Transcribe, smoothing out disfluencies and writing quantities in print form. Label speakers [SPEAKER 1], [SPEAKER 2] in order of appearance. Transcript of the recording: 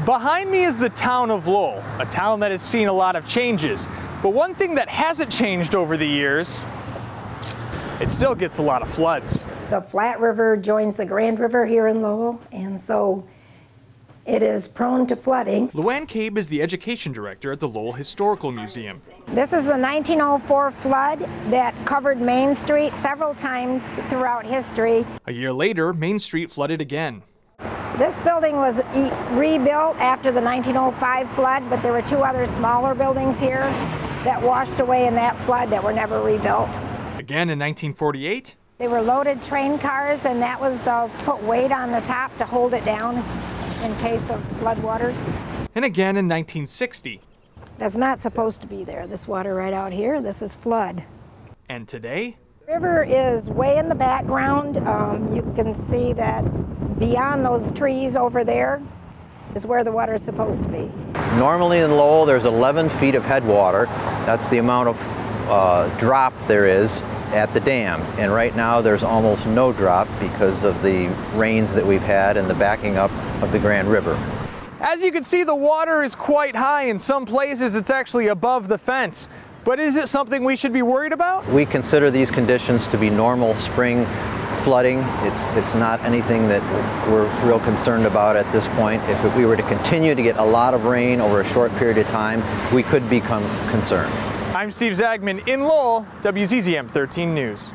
[SPEAKER 1] Behind me is the town of Lowell, a town that has seen a lot of changes. But one thing that hasn't changed over the years, it still gets a lot of floods.
[SPEAKER 2] The Flat River joins the Grand River here in Lowell, and so it is prone to flooding.
[SPEAKER 1] Luann Cabe is the education director at the Lowell Historical Museum.
[SPEAKER 2] This is the 1904 flood that covered Main Street several times throughout history.
[SPEAKER 1] A year later, Main Street flooded again.
[SPEAKER 2] This building was rebuilt after the 1905 flood, but there were two other smaller buildings here that washed away in that flood that were never rebuilt.
[SPEAKER 1] Again in 1948.
[SPEAKER 2] They were loaded train cars, and that was to put weight on the top to hold it down in case of floodwaters.
[SPEAKER 1] And again in 1960.
[SPEAKER 2] That's not supposed to be there. This water right out here, this is flood.
[SPEAKER 1] And today?
[SPEAKER 2] The river is way in the background. You can see that beyond those trees over there is where the water is supposed to be.
[SPEAKER 3] Normally in Lowell there's 11 feet of headwater. That's the amount of drop there is at the dam, and right now there's almost no drop because of the rains that we've had and the backing up of the Grand River.
[SPEAKER 1] As you can see, the water is quite high. In some places it's actually above the fence. But is it something we should be worried about?
[SPEAKER 3] We consider these conditions to be normal spring flooding. It's not anything that we're real concerned about at this point. If we were to continue to get a lot of rain over a short period of time, we could become concerned.
[SPEAKER 1] I'm Steve Zagman in Lowell, WZZM 13 News.